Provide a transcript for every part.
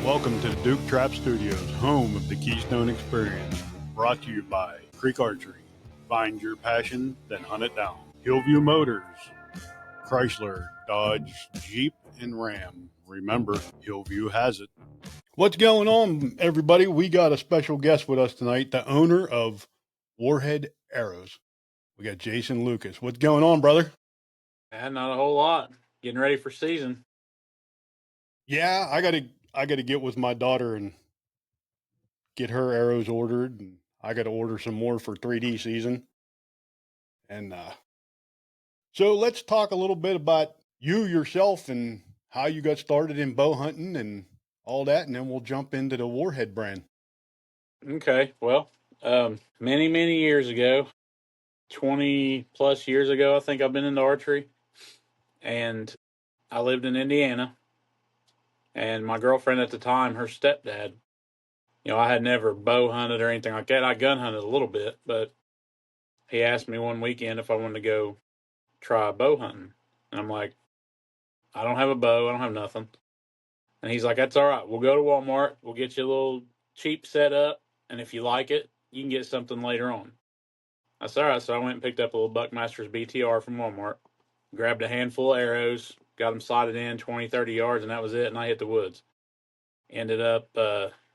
Welcome to the Duke Trap Studios, home of the Keystone Experience. Brought to you by Creek Archery. Find your passion, then hunt it down. Hillview Motors, Chrysler, Dodge, Jeep, and Ram. Remember, Hillview has it. What's going on, everybody? We got a special guest with us tonight, the owner of Warhead Arrows. We got Jason Lucas. What's going on, brother? Not a whole lot. Getting ready for season. Yeah, I gotta get with my daughter and get her arrows ordered, and I got to order some more for 3D season. And so let's talk a little bit about you yourself and how you got started in bow hunting and all that, and then we'll jump into the Warhead brand. Okay, well, many years ago, 20 plus years ago, I think I've been into archery, and I lived in Indiana, and my girlfriend at the time, her stepdad, I had never bow hunted or anything like that. I gun hunted a little bit, but he asked me one weekend if I wanted to go try bow hunting, and I'm like, I don't have a bow, I don't have nothing. And he's like, that's all right. We'll go to Walmart. We'll get you a little cheap setup. And if you like it, you can get something later on. I said, all right. So I went and picked up a little Buckmaster's BTR from Walmart, grabbed a handful of arrows, got them sighted in 20, 30 yards, and that was it. And I hit the woods. Ended up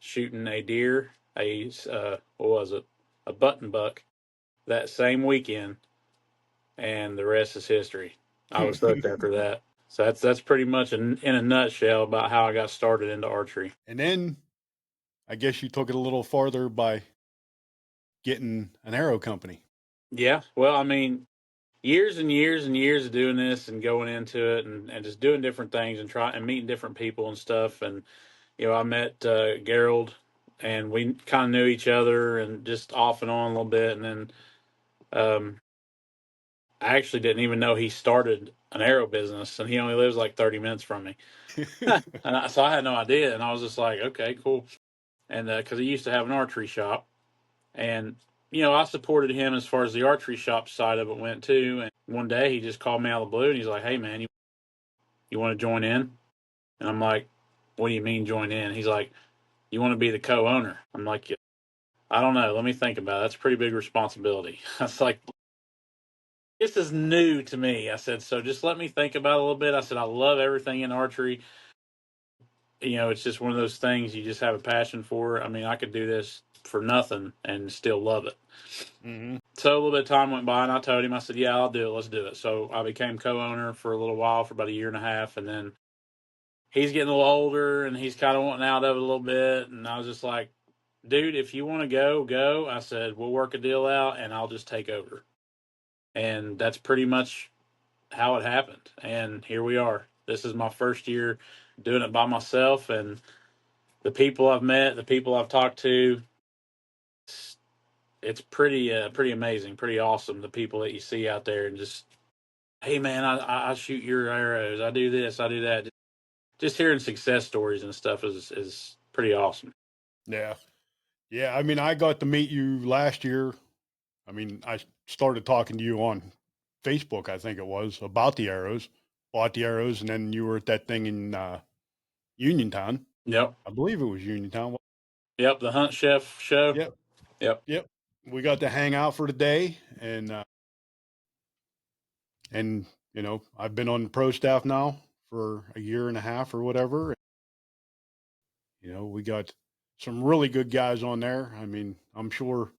shooting a deer, what was it? A button buck that same weekend. And the rest is history. I was hooked after that. So that's pretty much in a nutshell about how I got started into archery. And then I guess you took it a little farther by getting an arrow company. Yeah. Well, I mean, years and years and years of doing this and going into it and just doing different things and trying and meeting different people and stuff. And, I met Gerald and we kind of knew each other and just off and on a little bit. And then I actually didn't even know he started an arrow business and he only lives like 30 minutes from me. So I had no idea. And I was just like, okay, cool. And because he used to have an archery shop. And, I supported him as far as the archery shop side of it went too. And one day he just called me out of the blue and he's like, hey, man, you want to join in? And I'm like, what do you mean join in? He's like, you want to be the co-owner? I'm like, yeah, I don't know. Let me think about it. That's a pretty big responsibility. I was like, this is new to me. I said, so just let me think about it a little bit. I said, I love everything in archery. It's just one of those things you just have a passion for. I mean, I could do this for nothing and still love it. Mm-hmm. So a little bit of time went by, and I told him, I said, yeah, I'll do it. Let's do it. So I became co-owner for a little while, for about a year and a half, and then he's getting a little older, and he's kind of wanting out of it a little bit, and I was just like, dude, if you want to go, go. I said, we'll work a deal out, and I'll just take over. And that's pretty much how it happened, and here we are. This is my first year doing it by myself, and the people I've met, the people I've talked to, it's pretty amazing, pretty awesome. The people that you see out there, and just, hey man, I shoot your arrows, I do this, I do that. Just hearing success stories and stuff is pretty awesome. Yeah. Yeah. I mean, I got to meet you last year. I mean, I started talking to you on Facebook, I think it was, about the arrows, bought the arrows, and then you were at that thing in Uniontown. Yep. I believe it was Uniontown. Yep. The Hunt Chef show. Yep. Yep. Yep. We got to hang out for the day, and I've been on the pro staff now for a year and a half or whatever. We got some really good guys on there. I mean, I'm sure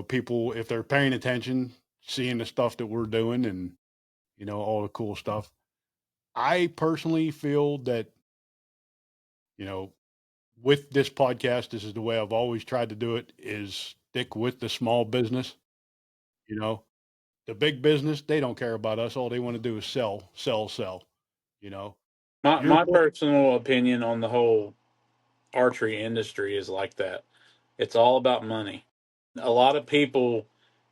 people, if they're paying attention, seeing the stuff that we're doing and all the cool stuff. I personally feel that you know with this podcast, this is the way I've always tried to do it: is stick with the small business. You know, the big business, they don't care about us. All they want to do is sell, sell, sell. You know, your My book. personal opinion on the whole archery industry is like that. It's all about money. A lot of people,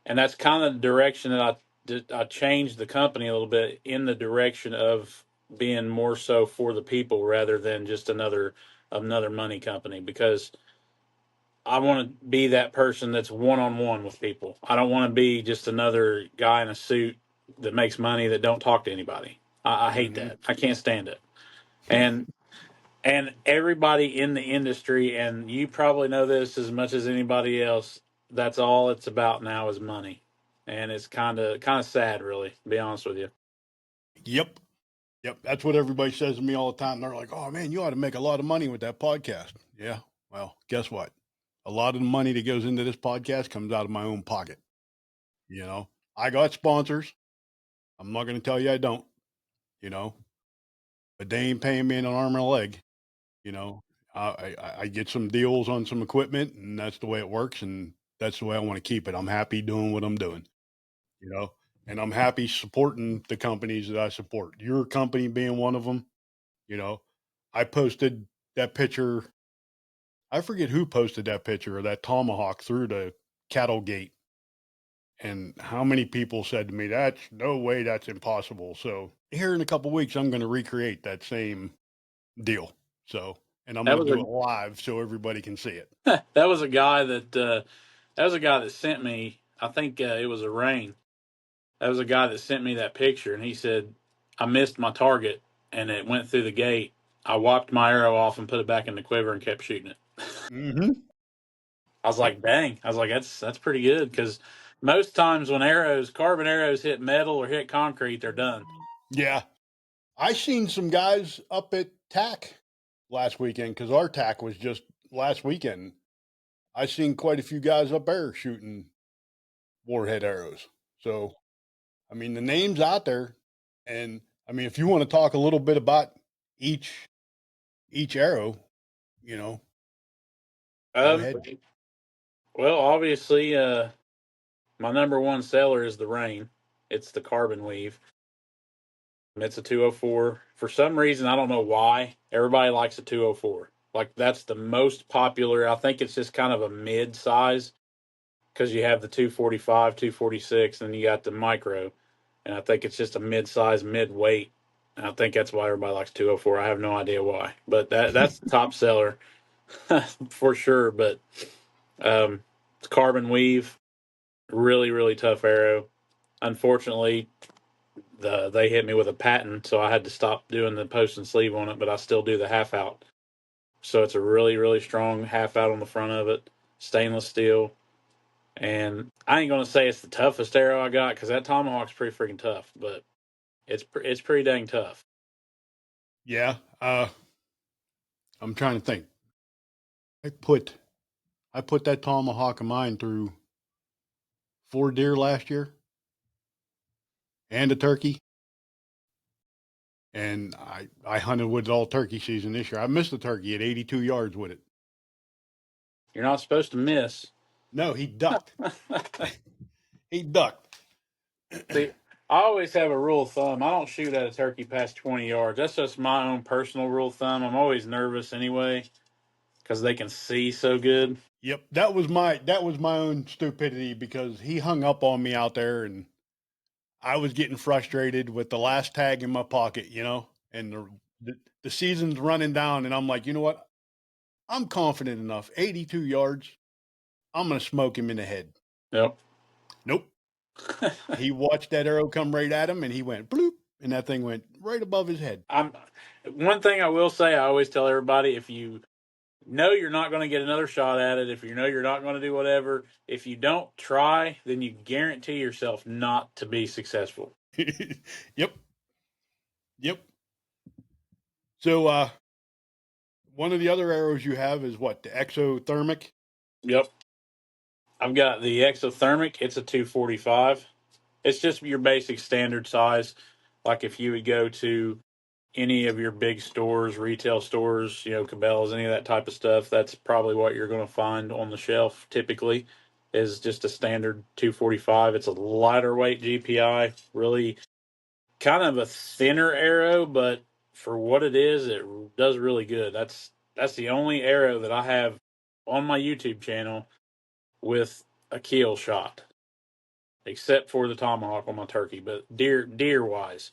and that's kind of the direction that I changed the company a little bit in the direction of being more so for the people rather than just another money company, because I want to be that person that's one on one with people. I don't want to be just another guy in a suit that makes money that don't talk to anybody. I hate Hmm. that. I can't stand it. And And everybody in the industry, and you probably know this as much as anybody else, that's all it's about now is money. And it's kind of sad, really, to be honest with you. Yep. Yep. That's what everybody says to me all the time. They're like, oh man, you ought to make a lot of money with that podcast. Yeah. Well, guess what? A lot of the money that goes into this podcast comes out of my own pocket. You know, I got sponsors. I'm not going to tell you I don't, you know, but they ain't paying me an arm and a leg. You know, I get some deals on some equipment, and that's the way it works. And that's the way I want to keep it. I'm happy doing what I'm doing, you know, and I'm happy supporting the companies that I support. Your company being one of them. You know, I posted that picture. I forget who posted that picture of that tomahawk through the cattle gate, and how many people said to me, "That's no way, that's impossible." So here in a couple weeks, I'm going to recreate that same deal. So, and I'm That going was to do a it live so everybody can see it. that was a guy that sent me. I think it was a rain. That was a guy that sent me that picture, and he said I missed my target, and it went through the gate. I walked my arrow off and put it back in the quiver and kept shooting it. Mm-hmm. I was Yep. like, dang. I was like, that's pretty good because most times when carbon arrows hit metal or hit concrete, they're done. Yeah, I seen some guys up at TAC last weekend because our TAC was just last weekend. I seen quite a few guys up there shooting warhead arrows. So, I mean, the name's out there, and I mean, if you want to talk a little bit about each each arrow, you know, go Um, ahead. well, obviously, my number one seller is the Rain. It's the carbon weave. It's a 204. For some reason, I don't know why everybody likes a 204. Like that's the most popular. I think it's just kind of a mid size because you have the 245, 246, and you got the micro. And I think it's just a mid-size, mid-weight. And I think that's why everybody likes 204. I have no idea why, but that's the top seller for sure. But it's carbon weave, really really tough arrow. Unfortunately, they hit me with a patent, so I had to stop doing the post and sleeve on it. But I still do the half out. So it's a really really strong half out on the front of it, stainless steel. And I ain't gonna say it's the toughest arrow I got because that tomahawk's pretty freaking tough, but it's pretty dang tough. Yeah, I'm trying to think. I put I put that tomahawk of mine through 4 deer last year and a turkey, and I hunted with it all turkey season this year. I missed the turkey at 82 yards with it. You're not supposed to miss. No, he ducked. He ducked. See, I always have a rule of thumb. I don't shoot at a turkey past 20 yards. That's just my own personal rule of thumb. I'm always nervous anyway because they can see so good. Yep, that was my own stupidity because he hung up on me out there, and I was getting frustrated with the last tag in my pocket, you know, and the season's running down, and I'm like, you know what? I'm confident enough. 82 yards, I'm gonna smoke him in the head. Yep. Nope. He watched that arrow come right at him, and he went bloop, and that thing went right above his head. I'm one thing I will say, I always tell everybody if you know you're not going to get another shot at it, if you know you're not going to do whatever, if you don't try, then you guarantee yourself not to be successful. Yep, yep. So, one of the other arrows you have is what, the exothermic? Yep. I've got the exothermic. It's a 245. It's just your basic standard size. Like if you would go to any of your big stores, retail stores, Cabela's, any of that type of stuff, that's probably what you're going to find on the shelf typically is just a standard 245. It's a lighter weight GPI, really kind of a thinner arrow, but for what it is, it does really good. That's the only arrow that I have on my YouTube channel with a kill shot, except for the tomahawk on my turkey, but deer wise.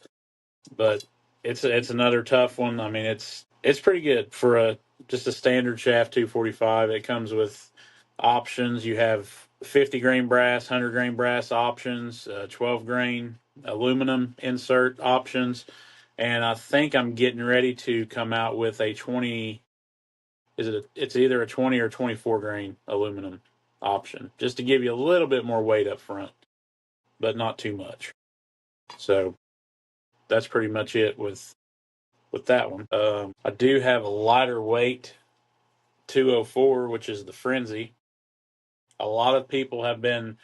But it's another tough one. I mean, it's pretty good for a just a standard shaft 245. It comes with options. You have 50 grain brass, 100 grain brass options, 12 grain aluminum insert options, and I think I'm getting ready to come out with a 20. It's either a 20 or 24 grain aluminum option, just to give you a little bit more weight up front, but not too much. So that's pretty much it with that one. I do have a lighter weight 204, which is the Frenzy. A lot of people have been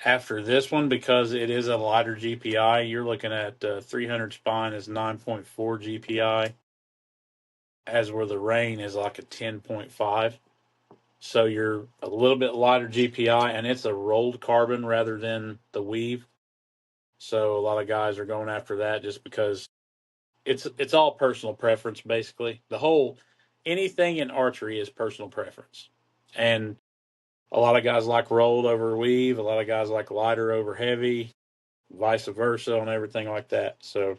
after this one because it is a lighter GPI. You're looking at 300 spine is 9.4 GPI, as where the Rain is like a 10.5. So you're a little bit lighter GPI, and it's a rolled carbon rather than the weave. So a lot of guys are going after that just because it's all personal preference basically. The whole anything in archery is personal preference. And a lot of guys like rolled over weave, a lot of guys like lighter over heavy, vice versa on everything like that. So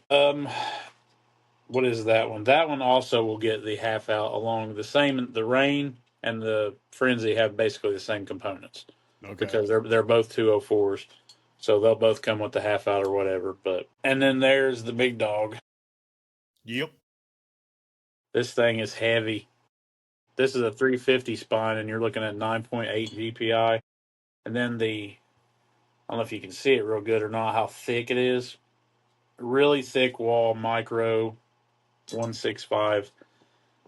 what is that one? That one also will get the half out along the same. The Rain and the Frenzy have basically the same components Okay. because they're both 204s. So they'll both come with the half out or whatever. But and then there's the big dog. Yep. This thing is heavy. This is a 350 spine, and you're looking at 9.8 GPI. And then I don't know if you can see it real good or not, how thick it is. Really thick wall, micro 165.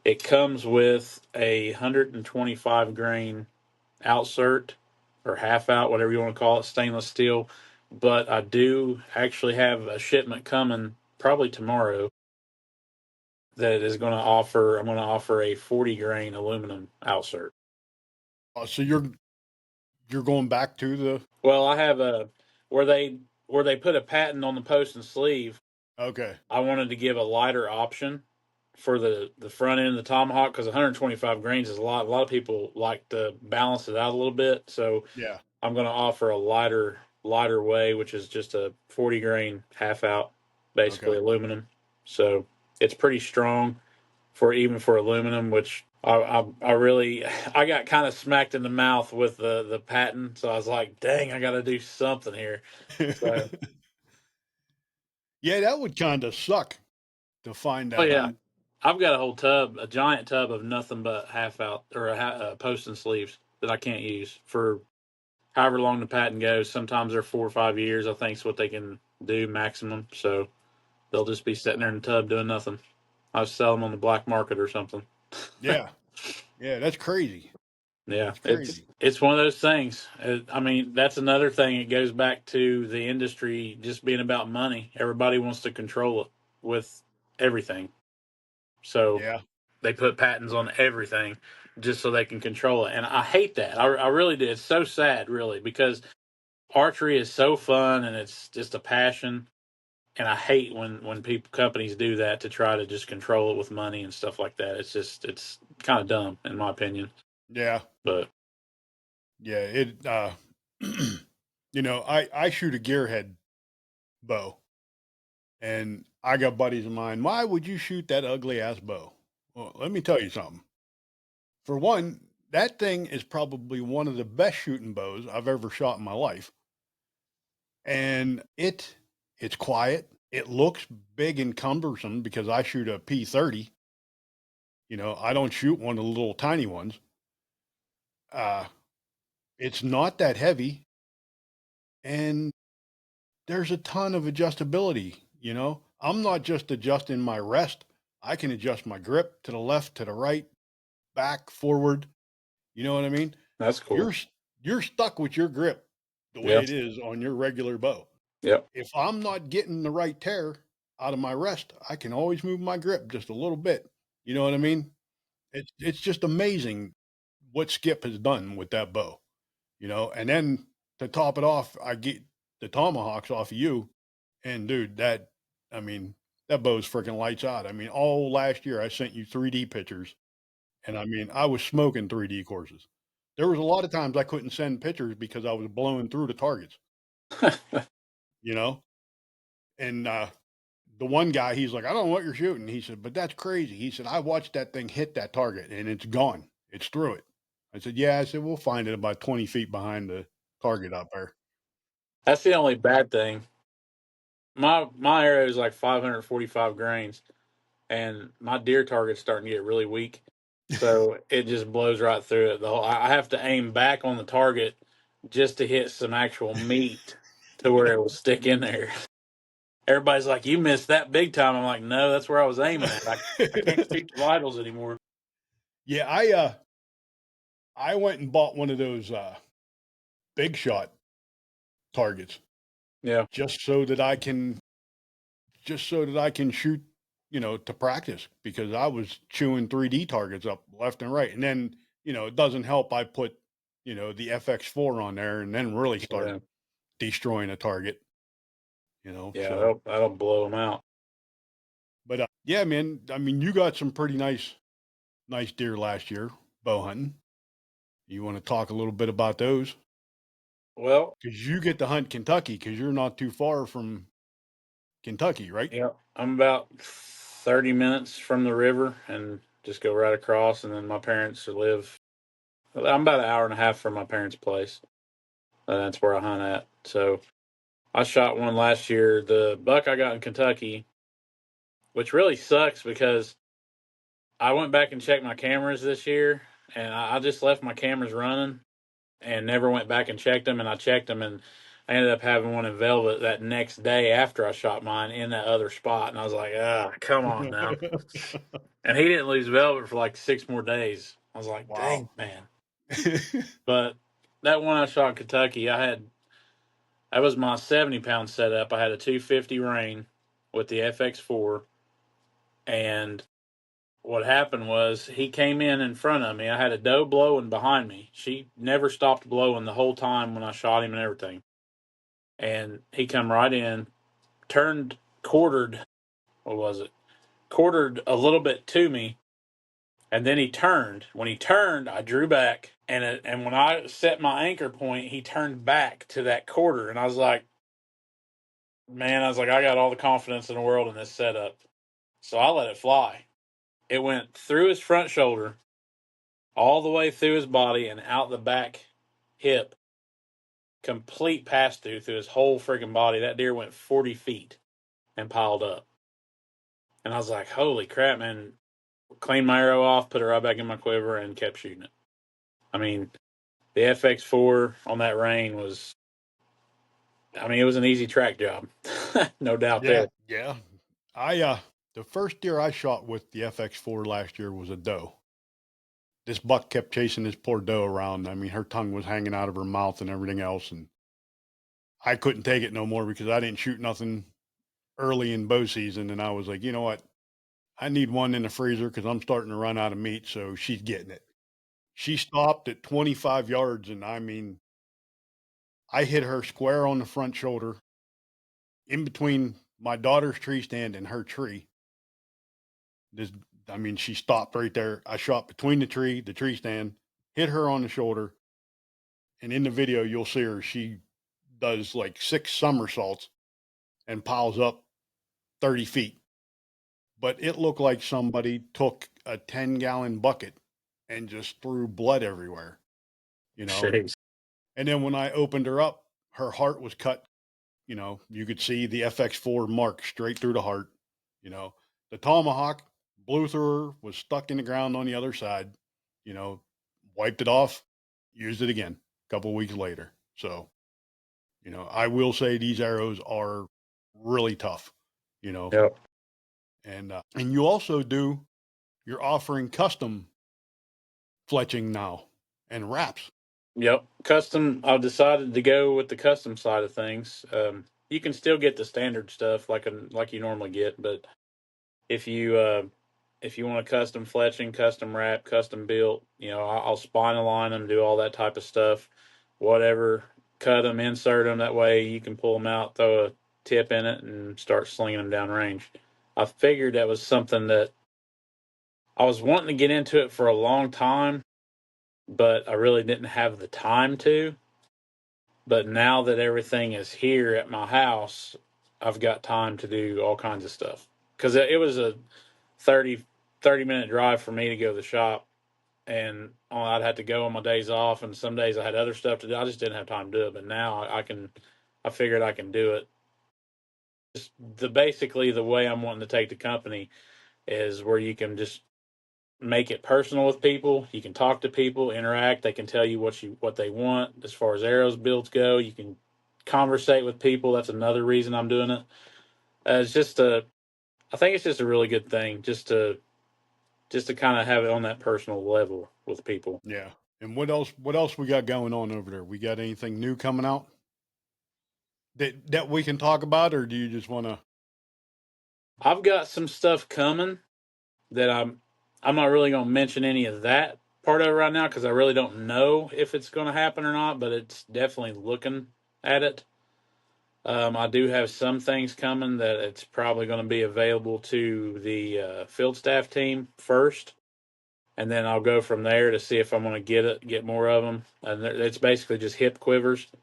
It comes with a 125 grain outsert or half out, whatever you want to call it, stainless steel. But I do actually have a shipment coming probably tomorrow that is going to offer. I'm going to offer a 40 grain aluminum outsert. So you're going back to the Well, I have a where they where they put a patent on the post and sleeve. okay. I wanted to give a lighter option for the front end of the tomahawk because 125 grains is a lot. A lot of people like to balance it out a little bit, so Yeah. I'm going to offer a lighter way, which is just a 40 grain half out, Okay. basically aluminum. So it's pretty strong for even for aluminum, which I really I got kind of smacked in the mouth with the patent, so I was like, dang, I got to do something here. So Yeah, that would kind of suck to find oh that yeah, out. I've got a whole tub, a giant tub of nothing but half out or post and sleeves that I can't use for however long the patent goes. Sometimes they're 4 or 5 years. I think is what they can do maximum. So they'll just be sitting there in the tub doing nothing. I sell them on the black market or something. Yeah. Yeah, that's crazy. Yeah, That's it's crazy. it's one of those things. I mean, that's another thing. It goes back to the industry just being about money. Everybody wants to control it with everything. So Yeah. they put patents on everything just so they can control it. And I hate that. I really do. It's so sad, really, because archery is so fun and it's just a passion. And I hate when people companies do that to try to just control it with money and stuff like that. It's kind of dumb in my opinion. Yeah. But Yeah, I shoot a gearhead bow, and I got buddies of mine. Why would you shoot that ugly ass bow? Well, let me tell you something. For one, that thing is probably one of the best shooting bows I've ever shot in my life. And it's quiet. It looks big and cumbersome because I shoot a P30. I don't shoot one of the little tiny ones. Uh, it's not that heavy, and there's a ton of adjustability. I'm not just adjusting my rest. I can adjust my grip to the left, to the right, back, forward. You know what I mean? that's You're cool. you're stuck with your grip the way Yep. it is on your regular bow. Yep. If I'm not getting the right tear out of my rest, I can always move my grip just a little bit. You know what I mean? It's just amazing what Skip has done with that bow. And then to top it off, I get the tomahawks off of you, and dude, I mean, that bow's freaking lights out. I mean, all last year I sent you 3D pictures, and I mean, I was smoking 3D courses. There was a lot of times I couldn't send pictures because I was blowing through the targets, you know? And the one guy, he's like, I don't know what you're shooting. He said, but that's crazy. He said, I watched that thing hit that target and it's gone. It's through it. I said, yeah. I said, we'll find it about 20 feet behind the target out there. That's the only bad thing. My arrow is like 545 grains, and my deer target's starting to get really weak. So it just blows right through it. I have to aim back on the target just to hit some actual meat to where it will stick in there. Everybody's like, "You missed that big time." I'm like, "No, that's where I was aiming at. I can't shoot the vitals anymore." Yeah, I went and bought one of those big shot targets Yeah, just so that I can shoot, to practice because I was chewing 3D targets up left and right. And then, it doesn't help. I put, the FX4 on there and then really start yeah, destroying a target, yeah. so, That'll blow them out. but yeah, man, I mean, you got some pretty nice deer last year bow hunting. You want to talk a little bit about those? Well, Because you get to hunt Kentucky because you're not too far from Kentucky, right? yeah, I'm about 30 minutes from the river and just go right across. And then my parents live. I'm about an hour and a half from my parents' place. And that's where I hunt at. So I shot one last year. The buck I got in Kentucky, which really sucks because I went back and checked my cameras this year, and I just left my cameras running and never went back and checked them. And I checked them, and I ended up having one in velvet that next day after I shot mine in that other spot. And I was like, ah, come on now. And he didn't lose velvet for like 6 more days. I was like, Wow. dang, man. But that one I shot in Kentucky, that was my 70-pound setup. I had a 250 Rain with the FX4, and what happened was he came in front of me. I had a doe blowing behind me. She never stopped blowing the whole time when I shot him and everything. And he come right in, turned, quartered. What was it? Quartered a little bit to me, and then he turned. When he turned, I drew back, and when I set my anchor point, he turned back to that quarter, and I was like, man, I was like, I got all the confidence in the world in this setup. So I let it fly. It went through his front shoulder, all the way through his body, and out the back hip. Complete pass through his whole freaking body. That deer went 40 feet and piled up. And I was like, holy crap, man. Cleaned my arrow off, put it right back in my quiver, and kept shooting it. I mean, the FX4 on that rain it was an easy track job. No doubt Yeah, there. yeah. I the first deer I shot with the FX4 last year was a doe. This buck kept chasing this poor doe around. I mean, her tongue was hanging out of her mouth and everything else, and I couldn't take it no more because I didn't shoot nothing early in bow season, and I was like, you know what? I need one in the freezer because I'm starting to run out of meat, so she's getting it. She stopped at 25 yards, and I mean, I hit her square on the front shoulder, in between my daughter's tree stand and her tree. This, I mean, she stopped right there. I shot between the tree stand, hit her on the shoulder, and in the video you'll see her. She does like 6 somersaults and piles up 30 feet. But it looked like somebody took a 10-gallon bucket and just threw blood everywhere, you know. Jeez. And then when I opened her up, her heart was cut. You could see the FX4 mark straight through the heart. You know, the tomahawk blew through her, was stuck in the ground on the other side. You know, wiped it off, used it again a couple weeks later. So, I will say these arrows are really tough. You know, Yep. and you also you're offering custom fletching now and wraps. Yep. Custom. I've decided to go with the custom side of things. You can still get the standard stuff like you normally get, but if you if you want a custom fletching, custom wrap, custom built, I'll spine align them, do all that type of stuff, whatever. Cut them, insert them. That way you can pull them out, throw a tip in it, and start slinging them down range. I figured that was something that I was wanting to get into it for a long time, but I really didn't have the time to. But now that everything is here at my house, I've got time to do all kinds of stuff. Because it was a 30 minute drive for me to go to the shop, and I'd have to go on my days off, and some days I had other stuff to do. I just didn't have time to do it. But now I figured I can do it just basically the way I'm wanting to take the company is where you can just make it personal with people. You can talk to people, interact. They can tell you what they want as far as arrows builds go. You can conversate with people. That's another reason I'm doing it. It's just a, I think it's just a really good thing just to kind of have it on that personal level with people. Yeah. And what else we got going on over there? We got anything new coming out that we can talk about, or do you just want to? I've got some stuff coming that I'm not really going to mention any of that part of it right now because I really don't know if it's going to happen or not, but it's definitely looking at it. I do have some things coming that it's probably going to be available to the field staff team first, and then I'll go from there to see if I'm going to get more of them. And it's basically just hip quivers Okay.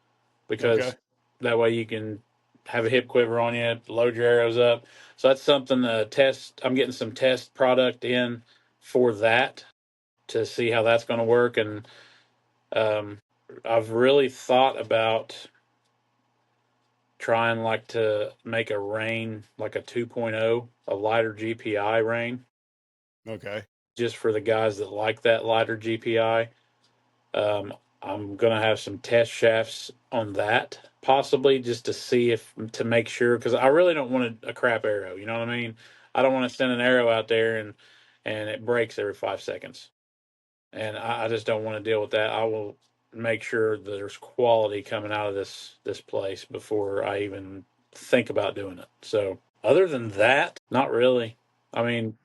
because that way you can have a hip quiver on you, load your arrows up. So that's something to test. I'm getting some test product in for that to see how that's going to work. And um, I've really thought about trying like to make a rain like a 2.0, a lighter GPI rain, Okay. just for the guys that like that lighter GPI. Um, I'm gonna have some test shafts on that possibly just to see if to make sure because I really don't want a crap arrow. You know what I mean? I don't want to send an arrow out there and it breaks every 5 seconds, and I just don't want to deal with that. I will make sure that there's quality coming out of this place before I even think about doing it. So other than that, not really. I mean,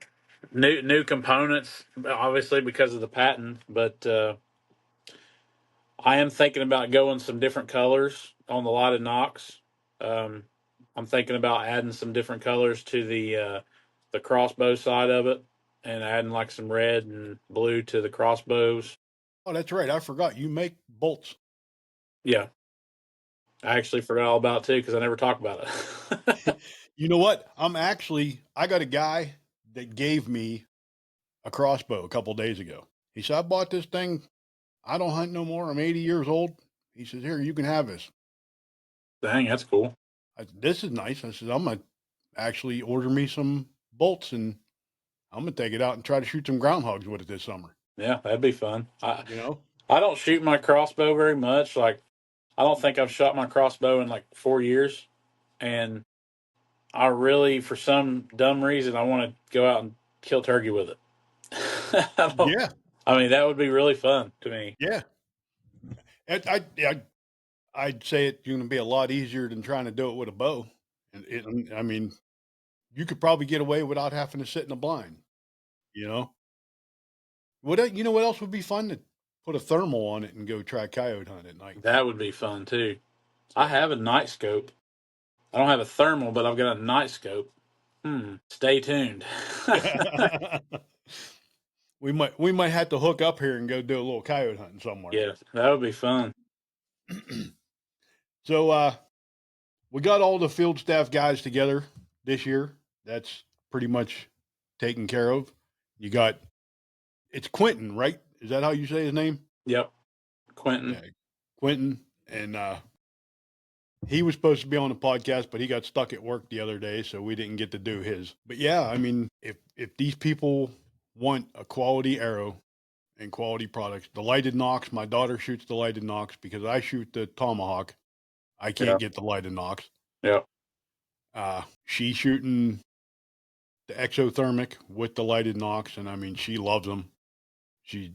new components obviously because of the patent, but I am thinking about going some different colors on the lighted nocks. Um, I'm thinking about adding some different colors to the crossbow side of it, and adding like some red and blue to the crossbows. Oh, that's right. I forgot you make bolts. Yeah, I actually forgot all about it too because I never talk about it. You know what? I got a guy that gave me a crossbow a couple days ago. He said, I bought this thing. I don't hunt no more. I'm 80 years old. He says, here, you can have this. Dang, that's cool. This is nice. I said, I'm going to actually order me some bolts and I'm going to take it out and try to shoot some groundhogs with it this summer. Yeah, that'd be fun. I You know? I don't shoot my crossbow very much. Like I don't think I've shot my crossbow in like 4 years, and I really, for some dumb reason, I want to go out and kill turkey with it. I don't. Yeah. I mean, that would be really fun to me. Yeah. I'd say it's going to be a lot easier than trying to do it with a bow. I mean, you could probably get away without having to sit in a blind, you know? You know what else would be fun? To put a thermal on it and go try coyote hunt at night. That would be fun too. I So have a night scope. I don't have a thermal, but I've got a night scope. Stay tuned. we might have to hook up here and go do a little coyote hunting somewhere. Yeah, that would be fun. So we got all the field staff guys together this year. That's pretty much taken care of. You got it's Quentin, right? Is that how you say his name? Yep, Quentin. Yeah, Quentin. And he was supposed to be on the podcast, but he got stuck at work the other day, so we didn't get to do his. But yeah, I mean, if these people want a quality arrow and quality products, the lighted nocks, my daughter shoots the lighted nocks because I shoot the tomahawk. I Yeah, can't get the lighted nocks. yeah, She's shooting the exothermic with the lighted nocks, and I mean, she loves them. She's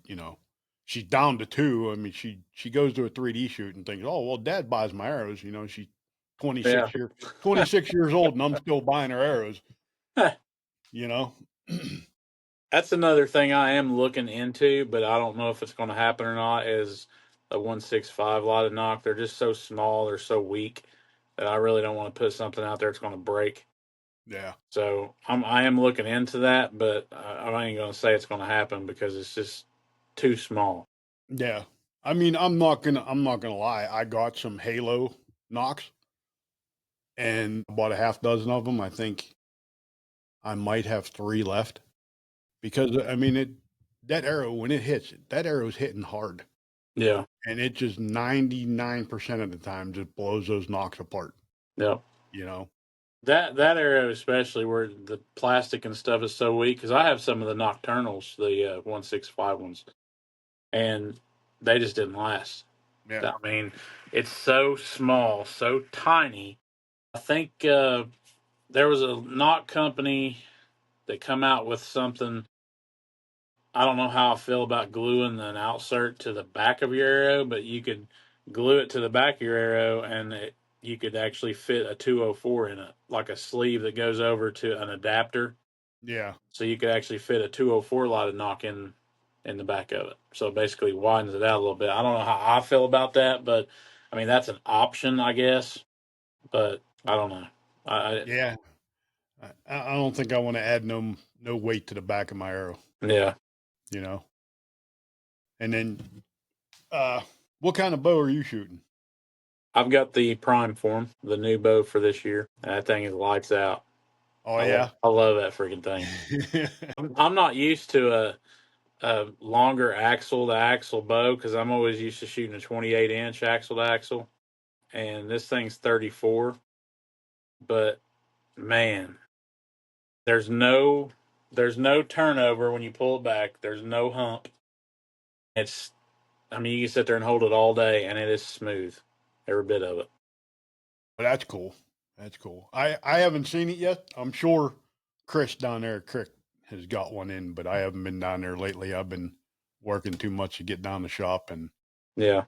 down to two. I mean, she goes to a 3D shoot and thinks, oh well, Dad buys my arrows. She's twenty yeah. six year 26 years old, and I'm still buying her arrows. You know, That's another thing I am looking into, but I don't know if it's going to happen or not. Is a 165 lighted knock? They're just so small, they're so weak that I really don't want to put something out there that's going to break. yeah, So I am looking into that, but I ain't going to say it's going to happen because it's just too small. yeah. I mean, I'm not gonna lie. I got some Halo nocks and bought a half dozen of them. I think I might have three left because I mean that arrow when it hits, that arrow's hitting hard. Yeah, And it just 99% of the time just blows those knocks apart, yeah. you know? that arrow especially where the plastic and stuff is so weak because I have some of the nocturnals, the 165 ones, and they just didn't last. Yeah. I mean, it's so small, so tiny. I think there was a knot company that come out with something. I don't know how I feel about gluing an outsert to the back of your arrow, but you could glue it to the back of your arrow, and you could actually fit a 204 in it, like a sleeve that goes over to an adapter. Yeah. So you could actually fit a 204 lot of knock in the back of it. So it basically widens it out a little bit. I don't know how I feel about that, but I mean that's an option, I guess. But I don't know. I Yeah. I don't think I want to add no weight to the back of my arrow, yeah. you know. And then uh what kind of bow are you shooting? I've got the prime form, the new bow for this year, and that thing is lights out. Oh yeah. I love that freaking thing. I'm not used to a longer axle to axle bow because I'm always used to shooting a 28-inch axle to axle, and this thing's 34. But man, there's no there's no turnover when you pull it back. There's no hump. It's I mean you can sit there and hold it all day, and it is smooth, every bit of it. But that's cool. That's cool. I haven't seen it yet. I'm sure Chris down there at Crick has got one in, but I haven't been down there lately. I've been working too much to get down the shop and Yeah,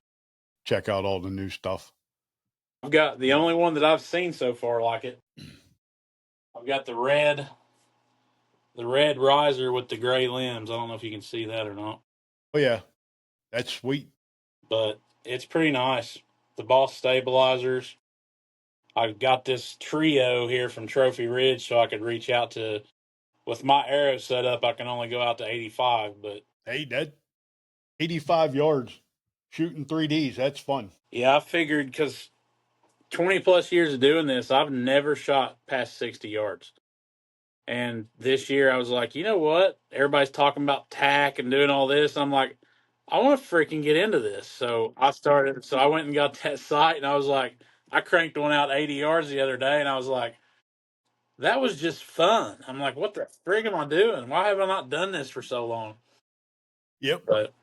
check out all the new stuff. I've got the But only one that I've seen so far like it. I've got the red riser with the gray limbs. I don't know if you can see that or not, oh yeah, that's sweet. but it's pretty nice. The Boss stabilizers. I've got this trio here from Trophy Ridge, so I could reach out to. With my arrow set up, I can only go out to 85. But Hey, that 85 yards shooting 3Ds. That's fun. yeah, I figured because 20 plus years of doing this, I've never shot past 60 yards. And this year I was like, you know what? Everybody's talking about tack and doing all this. I'm like, I want to freaking get into this. So I went and got that sight and I was like, I cranked one out 80 yards the other day and I was like, that was just fun. I'm like, what the frig am I doing? Why have I not done this for so long? Yep. But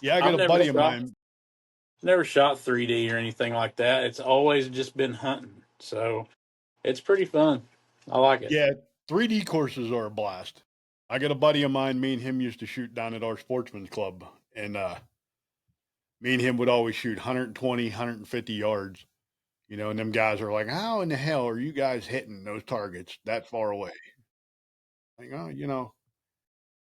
Yeah, I got I've a buddy of shot mine. never shot 3D or anything like that. It's always just been hunting. So it's pretty fun. I like it. Yeah, 3D courses are a blast. I got a buddy of mine. Me and him used to shoot down at our sportsman's club, and me and him would always shoot 120, 150 yards. You know, and them guys are like, "How in the hell are you guys hitting those targets that far away?" Like, oh, you know,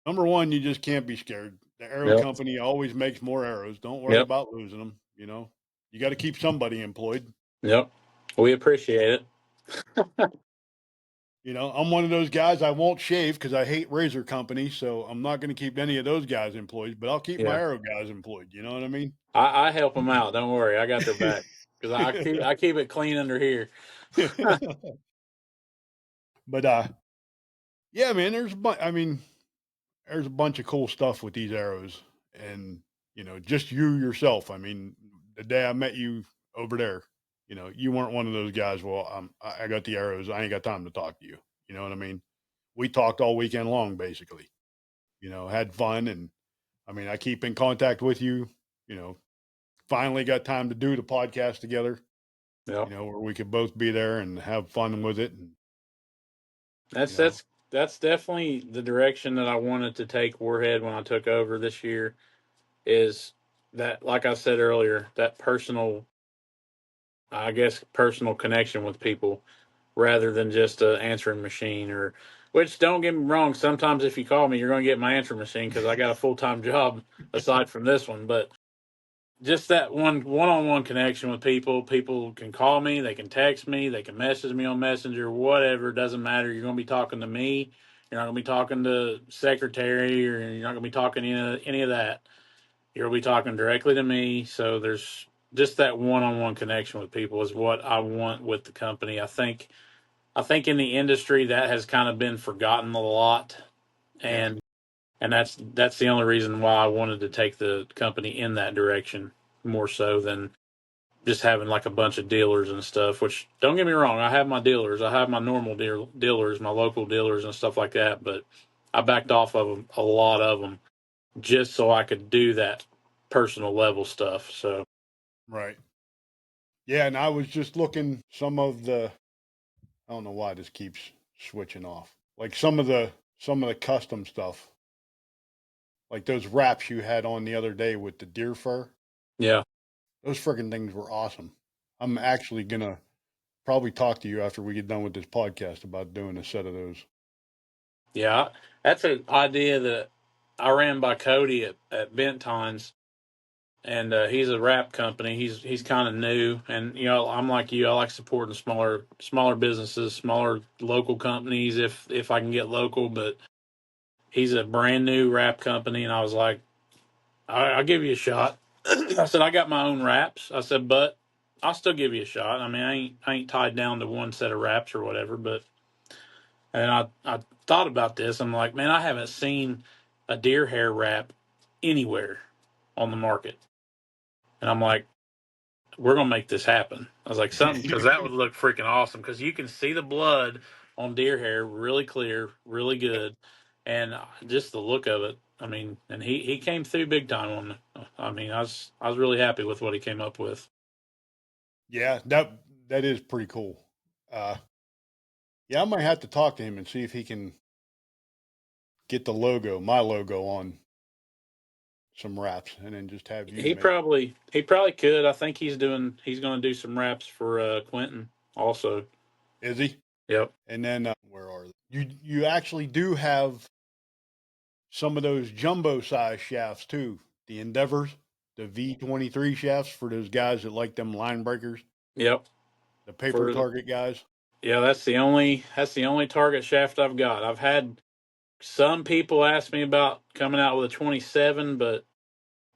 number one, you just can't be scared. The arrow Yep. company always makes more arrows. Don't worry Yep. about losing them. You know, you got to keep somebody employed. Yep. We appreciate it. You know, I'm one of those guys. I won't shave because I hate razor companies, so I'm not going to keep any of those guys employed. But I'll keep my Yeah. arrow guys employed. You know what I mean? I help them out. Don't worry. I got their back because I keep it clean under here. but yeah, man. I mean, there's a bunch of cool stuff with these arrows, and you know, just you yourself. I mean, the day I met you over there, you know, you weren't one of those guys. Well, I got the arrows. I ain't got time to talk to you. You know what I mean? We talked all weekend long, basically. You know, had fun, and I mean, I keep in contact with you. You know, finally got time to do the podcast together. You Yep. know, where we could both be there and have fun with it, and That's you know, that's that's definitely the direction that I wanted to take Warhead when I took over this year. Is that like I said earlier, that personal, I guess, personal connection with people rather than just a answering machine or. Which don't get me wrong. Sometimes if you call me, you're going to get my answering machine because I got a full time job aside from this one. But just that on one connection with people. People can call me, they can text me, they can message me on Messenger, whatever. It doesn't matter. You're going to be talking to me. You're not going to be talking to secretary, or you're not going to be talking any of that. You're going to be talking directly to me. So there's just that one on one connection with people is what I want with the company. I think in the industry that has kind of been forgotten a lot, yeah, and that's the only reason why I wanted to take the company in that direction more so than just having like a bunch of dealers and stuff. Which don't get me wrong, I have my dealers, I have my normal dealers, my local dealers and stuff like that. But I backed off of them, a lot of them, just so I could do that personal level stuff. So Right. Yeah, and I was just looking some of the I don't know why this keeps switching off. Like some of the custom stuff. Like those wraps you had on the other day with the deer fur. yeah, Those freaking things were awesome. I'm actually gonna probably talk to you after we get done with this podcast about doing a set of those. yeah, that's an idea that I ran by Cody at Benton's, and he's a wrap company. He's kind of new, and I'm like you. I like supporting smaller businesses, smaller local companies if I can get local. But he's a brand new wrap company, and I was like, I'll give you a shot. I said I got my own wraps. I said, but I'll still give you a shot. I mean, I ain't tied down to one set of wraps or whatever. But and I thought about this. I'm like, man, I haven't seen a deer hair wrap anywhere on the market, and I'm like, we're gonna make this happen. I was like, something because that would look freaking awesome because you can see the blood on deer hair really clear, really Yep. good, and just the look of it. I mean, and he came through big time on it. I mean, I was really happy with what he came up with. Yeah, that is pretty cool. Uh, yeah, I might have to talk to him and see if he can get the logo, my logo, on some wraps, and then just have you make. He probably could. I think he's going to do some raps for Quentin also. Is he? Yep. And then where are they? You actually do have some of those jumbo size shafts too. The Endeavors, the V23 shafts for those guys that like them line breakers, Yep. the paper For target guys. Yeah, that's the only target shaft I've got. I've had some people ask me about coming out with a 27, but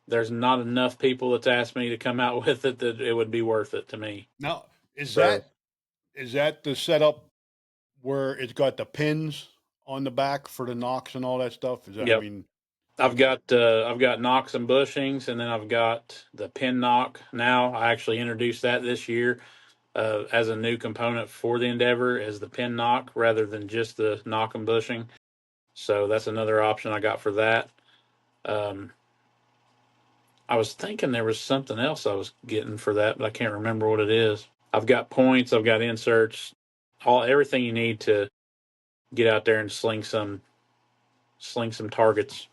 there's not enough people that's asked me to come out with it that it would be worth it to me. Now, is So, that the setup where it's got the pins on the back for the knocks and all that stuff? Is that? I yep. mean, I've okay, got uh, I've got knocks and bushings, and then I've got the pin knock. Now I actually introduced that this year as a new component for the Endeavor as the pin knock rather than just the knock and bushing. So that's another option I got for that. Um, I was thinking there was something else I was getting for that, but I can't remember what it is. I've got points, I've got inserts, everything you need to get out there and sling some targets.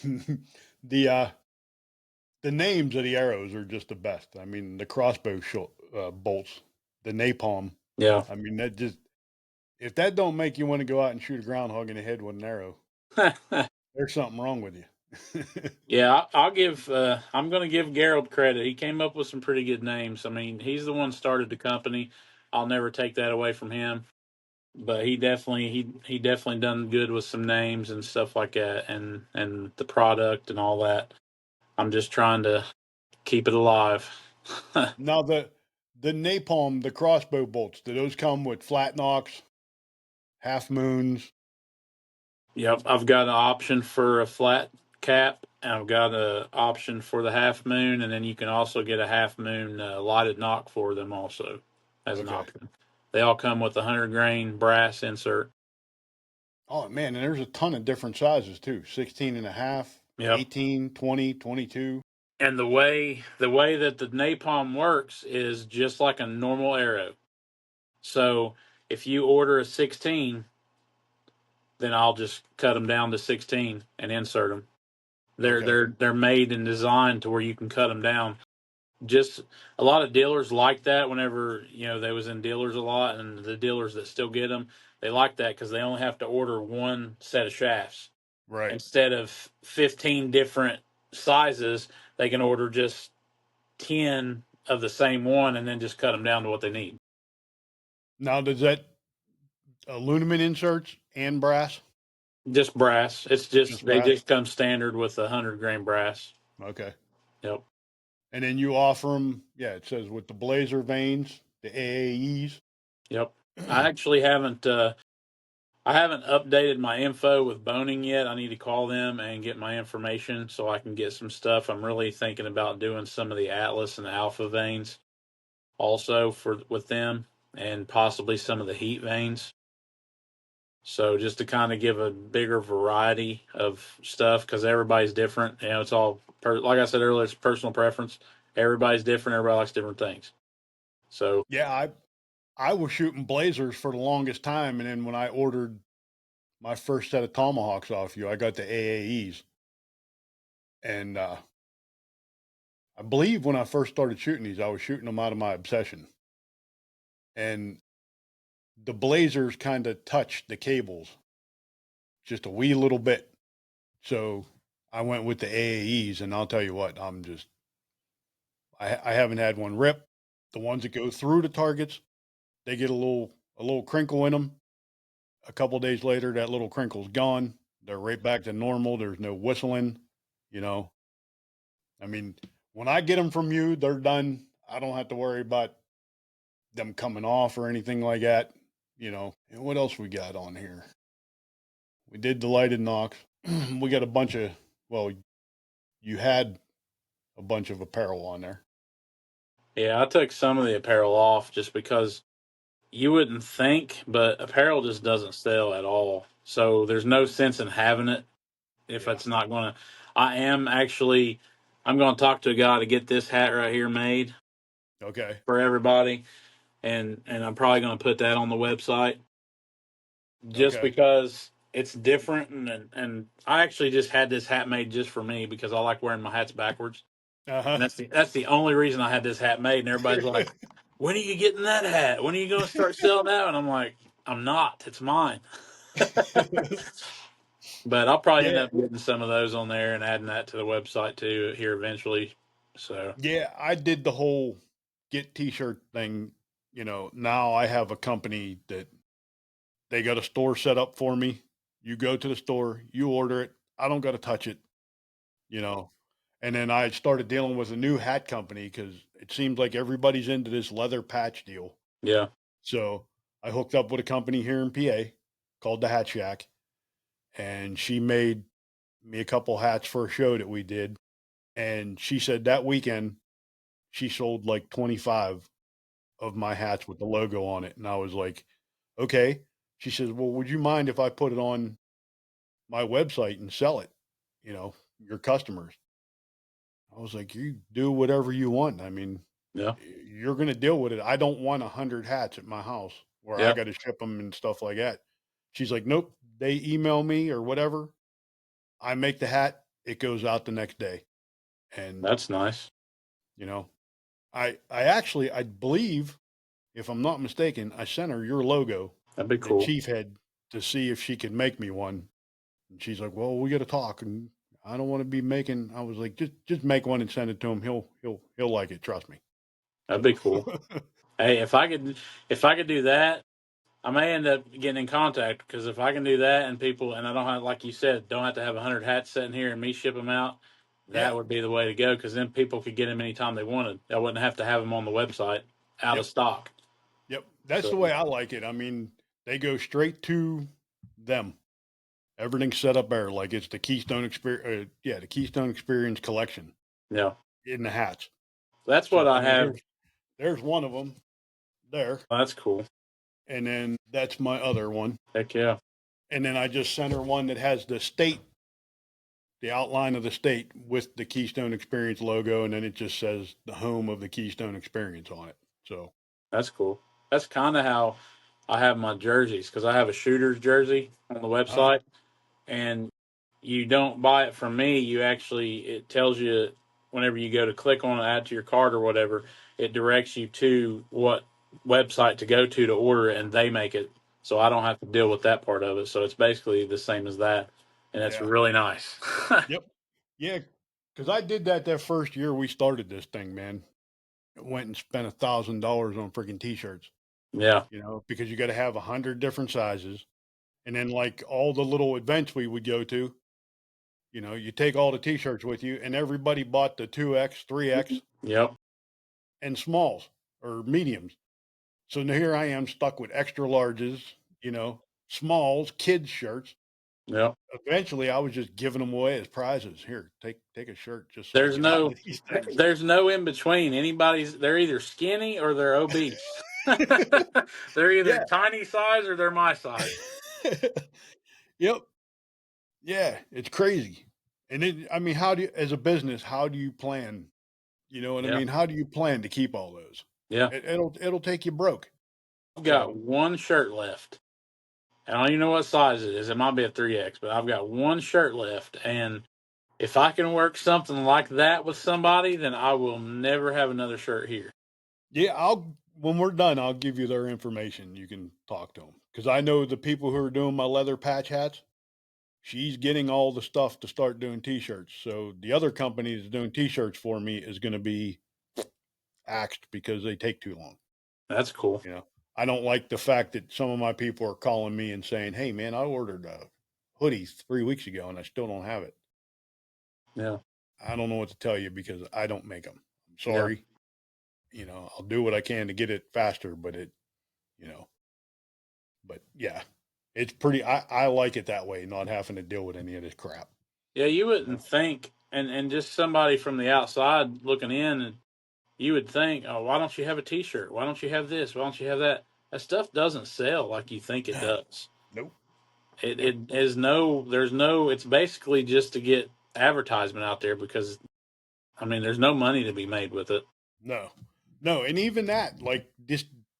the the names of the arrows are just the best. I mean, the crossbow bolts, the napalm. Yeah. I mean, that just if that don't make you want to go out and shoot a groundhog in the head with an arrow, there's something wrong with you. Yeah, I'm going to give Gerald credit. He came up with some pretty good names. I mean, he's the one that started the company. I'll never take that away from him. But he definitely done good with some names and stuff like that and the product and all that. I'm just trying to keep it alive. Now the napalm, the crossbow bolts, do those come with flat knocks, half moons? Yep, I've got an option for a flat cap, and I've got an option for the half moon, and then you can also get a half moon lighted knock for them also as an Okay. option. They all come with a 100 grain brass insert. Oh man, and there's a ton of different sizes too. 16 and a half, Yep. 18, 20, 22. And the way that the napalm works is just like a normal arrow. So if you order a 16, then I'll just cut them down to 16 and insert them. They're Okay. they're they're made and designed to where you can cut them down. Just a lot of dealers like that. Whenever they was in dealers a lot, and the dealers that still get them, they like that because they only have to order one set of shafts Right. instead of 15 different sizes. They can order just 10 of the same one and then just cut them down to what they need. Now does that aluminum inserts and brass? Just brass. It's just Just they brass? just come standard with a 100 grain brass. Okay. Yep. And then you offer them, yeah, it says with the blazer vanes, the AAEs. Yep. I actually haven't updated my info with boning yet. I need to call them and get my information so I can get some stuff. I'm really thinking about doing some of the Atlas and Alpha veins. also for with them, and possibly some of the heat vanes. So just to kind of give a bigger variety of stuff, because everybody's different. You know, it's all like I said earlier, it's personal preference. Everybody's different. Everybody likes different things. So Yeah, I was shooting blazers for the longest time, and then when I ordered my first set of tomahawks off you, I got the AAEs, and I believe when I first started shooting these, I was shooting them out of my obsession, and the blazers kind of touched the cables just a wee little bit. So I went with the AAEs, and I'll tell you what, I haven't had one rip. The ones that go through the targets, they get a little crinkle in them. A couple days later, that little crinkle's gone. They're right back to normal. There's no whistling. You know, I mean, when I get them from you, they're done. I don't have to worry about them coming off or anything like that. And what else we got on here? We did the lighted knocks. We got a bunch of, well, you had a bunch of apparel on there. yeah, I took some of the apparel off just because you wouldn't think, but apparel just doesn't sell at all. So there's no sense in having it if Yeah. it's not going to. I am actually, I'm going to talk to a guy to get this hat right here made Okay. for everybody, and I'm probably going to put that on the website just Okay. because it's different. And I actually just had this hat made just for me because I like wearing my hats backwards, Uh and that's the only reason I had this hat made. And everybody's huh. like, "When are you getting that hat? When are you going to start selling that?" And I'm like, "I'm not. It's mine." But I'll probably end Yeah. up getting some of those on there and adding that to the website too here eventually. So Yeah. I did the whole get t-shirt thing. Now I have a company that they got a store set up for me. You go to the store, you order it. I don't got to touch it, you know. And then I started dealing with a new hat company because it seems like everybody's into this leather patch deal. yeah, So I hooked up with a company here in PA called the Hat Shack, and she made me a couple hats for a show that we did. And she said that weekend she sold like 25 of my hats with the logo on it. And I was like, okay. She says, well, would you mind if I put it on my website and sell it, your customers? I was like, you do whatever you want. I mean, yeah, you're going to deal with it. I don't want 100 hats at my house where I yeah. got to ship them and stuff like that. She's like, nope, they email me or whatever. I make the hat. It goes out the next day. And, That's nice. you know, I believe, if I'm not mistaken, I sent her your logo That'd be that cool. Chief had to see if she could make me one. And she's like, well, we got to talk. And I don't want to be making, I was like, just make one and send it to him. He'll like it. Trust me. That'd be So, cool. Hey, if I could do that, I may end up getting in contact because if I can do that and people and I don't have, like you said, don't have to have 100 hats sitting here and me ship them out, yeah. that would be the way to go because then people could get them anytime they wanted. I wouldn't have to have them on the website out of Yep. stock. Yep. That's So the way I like it. I mean, they go straight to them. Everything's set up there like it's the Keystone Experience. Yeah, the Keystone Experience collection yeah, in the hats. that's what So I I mean, have. there's one of them there, That's cool. and then that's my other one, Heck yeah, and then I just sent her one that has the outline of the state with the Keystone Experience logo, and then it just says the home of the Keystone Experience on it. So that's cool. That's kind of how I have my jerseys because I have a shooter's jersey on the uh, website, and you don't buy it from me. You actually, it tells you whenever you go to click on it, add to your cart or whatever, it directs you to what website to go to order it, and they make it. So I don't have to deal with that part of it. So it's basically the same as that, and it's yeah, really nice. yep, yeah, because I did that first year we started this thing, man. Went and spent $1,000 on freaking t-shirts, Yeah. because you got to have 100 different sizes. And then like all the little events we would go to, you take all the t-shirts with you and everybody bought the 2X, 3X Yep. and smalls or mediums. So now here I am stuck with extra larges, smalls, kids shirts. Yep. Eventually, I was just giving them away as prizes. Here, take a shirt just so I There's get out no of these things. there's no in between. They're either skinny or they're obese. They're either Yeah. tiny size or they're my size. Yep. Yeah, it's crazy. And I mean, how do you, as a business, how do you plan? You know what I Yeah. mean? How do you plan to keep all those? Yeah. It'll take you broke. I've got So one shirt left. I don't even know what size it is. It might be a 3X, but I've got one shirt left. And if I can work something like that with somebody, then I will never have another shirt here. yeah, I'll when we're done, I'll give you their information. You can talk to them because I know the people who are doing my leather patch hats. She's getting all the stuff to start doing t-shirts. So the other company that's doing t-shirts for me is going to be axed because they take too long. That's cool. You know, I don't like the fact that some of my people are calling me and saying, "Hey, man, I ordered hoodies 3 weeks ago and I still don't have it." Yeah. I don't know what to tell you because I don't make them. I'm Yeah. sorry. I'll do what I can to get it faster, but you know, but yeah, it's pretty. I like it that way, not having to deal with any of this crap. Yeah, you You know? wouldn't think, and just somebody from the outside looking in, and you would think, oh, why don't you have a T-shirt? Why don't you have this? Why don't you have that? That stuff doesn't sell like you think it does. Nope. It Nope. it is no, there's no. It's basically just to get advertisement out there because I mean, there's no money to be made with it. No. No. And even that, like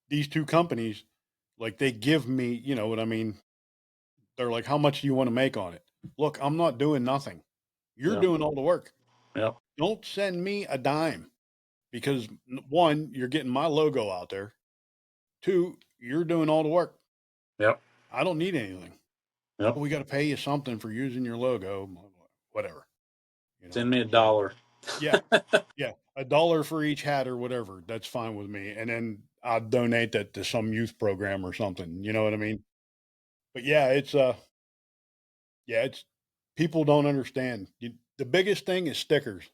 these two companies, like they give me, you know what I mean? They're like, how much do you want to make on it? Look, I'm not doing nothing. You're Yeah, doing all the work. yeah, Don't send me a dime because one, you're getting my logo out there. Two, you're doing all the work. yeah, I don't need anything. yeah. Oh, we got to pay you something for using your logo, whatever. You know. Send me So $1. yeah, yeah, $1 for each hat or whatever. That's fine with me. And then I'll donate that to some youth program or something. You know what I mean? But yeah, it's people don't understand. The biggest thing is stickers.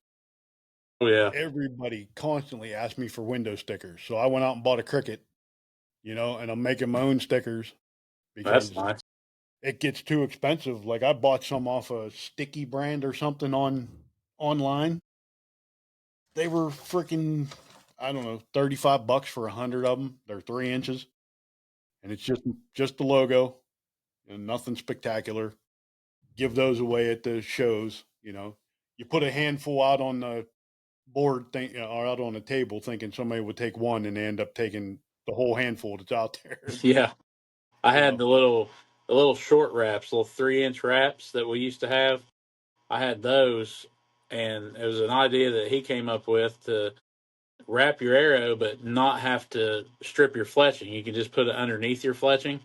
Oh yeah, Everybody constantly asks me for window stickers. So I went out and bought a Cricut, and I'm making my own stickers that's because nice. it gets too expensive. Like I bought some off a sticky brand or something online. They were freaking, I don't know, $35 for 100 of them. They're 3 inches, and it's just the logo and nothing spectacular. Give those away at the shows. You put a handful out on the board or out on the table, thinking somebody would take one, and they end up taking the whole handful that's out there. Yeah, I you had know, the little short wraps, little 3-inch wraps that we used to have. I had those, and it was an idea that he came up with to wrap your arrow, but not have to strip your fletching. You can just put it underneath your fletching.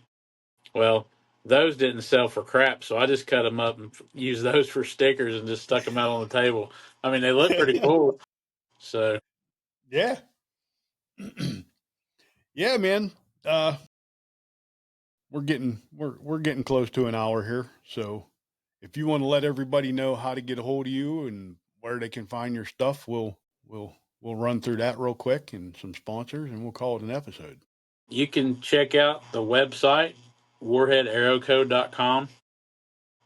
Well, those didn't sell for crap, so I just cut them up and used those for stickers and just stuck them out on the table. I mean, they look pretty cool. So yeah, yeah, man. Uh, we're getting close to an hour here, so if you want to let everybody know how to get a hold of you and where they can find your stuff, we'll run through that real quick and some sponsors, and we'll call it an episode. you can check out the website, warheadarrowco.com.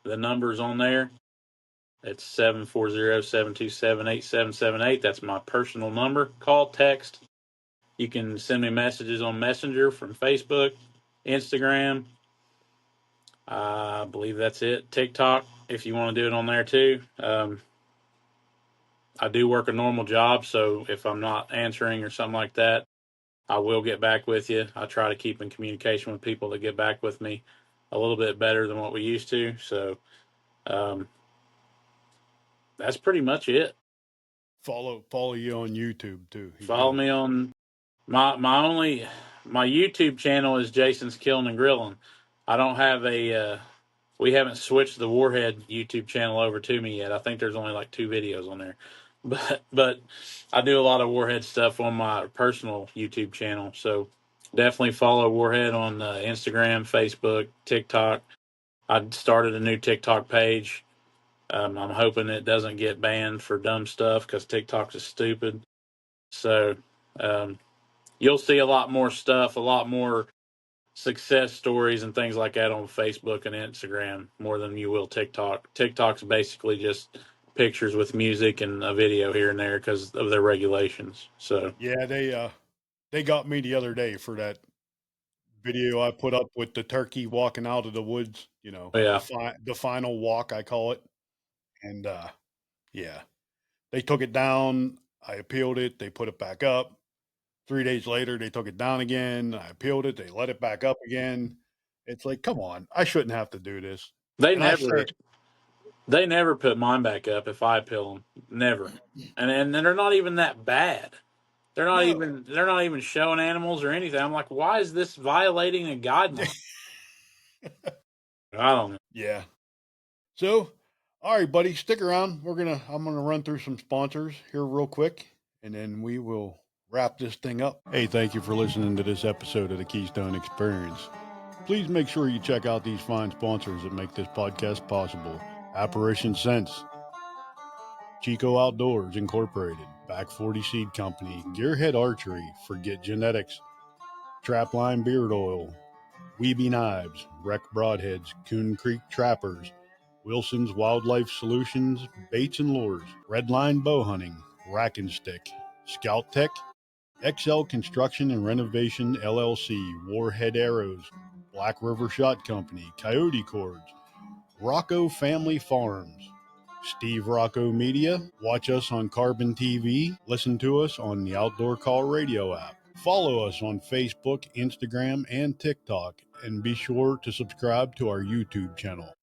The number's on there. It's 740-727-8778. That's my personal number. Call, text. You can send me messages on Messenger from Facebook, Instagram. I believe that's it. TikTok, if you want to do it on there too. I do work a normal job, so if I'm not answering or something like that, I will get back with you. I try to keep in communication with people that get back with me a little bit better than what we used to. So um, that's pretty much it. Follow you on YouTube too. He's Follow doing me on my YouTube channel is Jason's Killing and Grilling. I don't have we haven't switched the Warhead YouTube channel over to me yet. I think there's only like 2 videos on there, but I do a lot of Warhead stuff on my personal YouTube channel. So definitely follow Warhead on Instagram, Facebook, TikTok. I started a new TikTok page. I'm hoping it doesn't get banned for dumb stuff because TikTok is stupid. So um, you'll see a lot more stuff, a lot more success stories and things like that on Facebook and Instagram more than you will TikTok. TikTok's basically just pictures with music and a video here and there because of their regulations. So Yeah, they got me the other day for that video I put up with the turkey walking out of the woods, yeah, the final walk, I call it. And yeah, they took it down. I appealed it. They put it back up. 3 days later, they took it down again. I appealed it. They let it back up again. It's like, come on, I shouldn't have to do this. they And I never say, they never put mine back up if I peel them. Never, and they're not even that bad. no. They're not even showing animals or anything. I'm like, why is this violating a guideline? I don't know. Yeah. So, all right, buddy, stick around. I'm gonna run through some sponsors here real quick, and then we will wrap this thing up. Hey, thank you for listening to this episode of the Keystone Experience. Please make sure you check out these fine sponsors that make this podcast possible. Apparition Sense, Chico Outdoors Incorporated, Back 40 Seed Company, Gearhead Archery, Forget Genetics, Trapline Beard Oil, Weeby Knives, Wreck Broadheads, Coon Creek Trappers, Wilson's Wildlife Solutions, Baits and Lures, Redline Bow Hunting, Rack and Stick, Scout Tech, XL Construction and Renovation LLC, Warhead Arrows, Black River Shot Company, Coyote Cords, Rocco Family Farms, Steve Rocco Media. Watch us on Carbon TV. Listen to us on the Outdoor Call Radio app. Follow us on Facebook, Instagram, and TikTok. And be sure to subscribe to our YouTube channel.